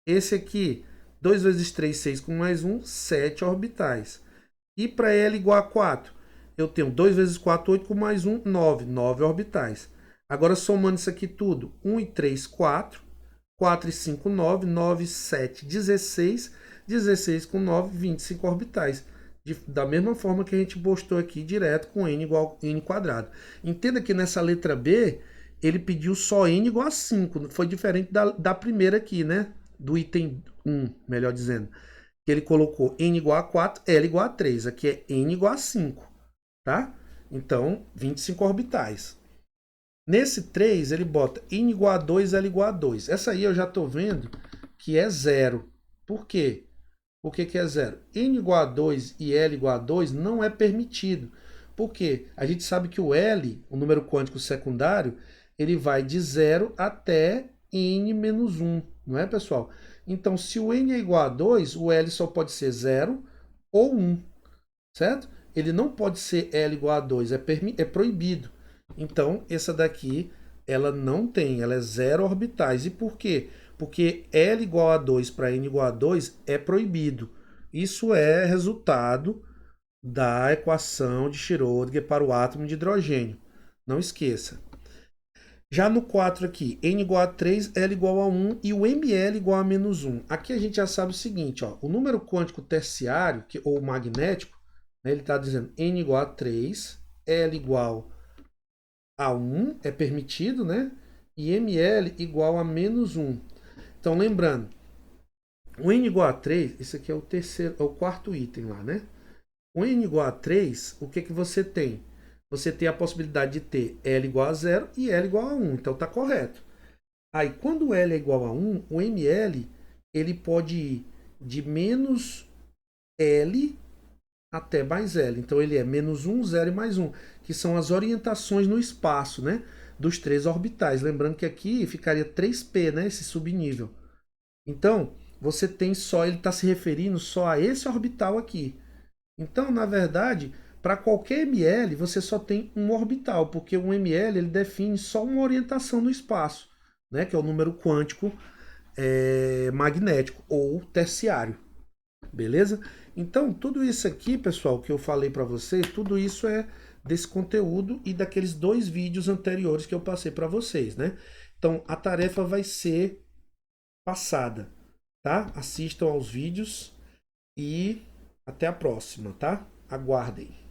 Esse aqui, 2 vezes 3, 6, com mais 1, 7 orbitais. E para L igual a 4, eu tenho 2 vezes 4, 8, com mais 1, 9, 9 orbitais. Agora, somando isso aqui tudo, 1 e 3, 4, 4 e 5, 9, 9 e 7, 16, 16 com 9, 25 orbitais. Da mesma forma que a gente postou aqui direto com n igual a n quadrado. Entenda que nessa letra B, ele pediu só n igual a 5. Foi diferente da primeira aqui, né? Do item 1, melhor dizendo. Ele colocou n igual a 4, L igual a 3. Aqui é n igual a 5, tá? Então, 25 orbitais. Nesse 3, ele bota n igual a 2, L igual a 2. Essa aí eu já estou vendo que é 0. Por quê? Por que é 0? N igual a 2 e L igual a 2 não é permitido. Por quê? A gente sabe que o L, o número quântico secundário, ele vai de 0 até n menos 1, não é, pessoal? Então, se o n é igual a 2, o L só pode ser 0 ou 1, certo? Ele não pode ser L igual a 2, é proibido. Então, essa daqui, ela não tem, ela é 0 orbitais. E por quê? Porque L igual a 2 para N igual a 2 é proibido. Isso é resultado da equação de Schrödinger para o átomo de hidrogênio. Não esqueça. Já no 4 aqui, N igual a 3, L igual a 1 e o ML igual a menos 1. Aqui a gente já sabe o seguinte, ó, o número quântico terciário, ou magnético, né, ele está dizendo N igual a 3, L igual a 1, é permitido, né? E ML igual a menos 1. Então, lembrando, o N igual a 3, esse aqui é o quarto item lá, né? O n igual a 3, o que você tem? Você tem a possibilidade de ter L igual a 0 e L igual a 1, então está correto. Aí, quando L é igual a 1, o ML ele pode ir de menos L até mais L. Então, ele é menos 1, 0 e mais 1, que são as orientações no espaço, né? Dos três orbitais. Lembrando que aqui ficaria 3P, né? Esse subnível. Então, você tem só, ele está se referindo só a esse orbital aqui. Então, na verdade, para qualquer ML, você só tem um orbital, porque um ML ele define só uma orientação no espaço, né? Que é o número quântico magnético ou terciário. Beleza? Então, tudo isso aqui, pessoal, que eu falei para vocês, tudo isso é desse conteúdo e daqueles 2 vídeos anteriores que eu passei para vocês, né? Então, a tarefa vai ser passada, tá? Assistam aos vídeos e até a próxima, tá? Aguardem.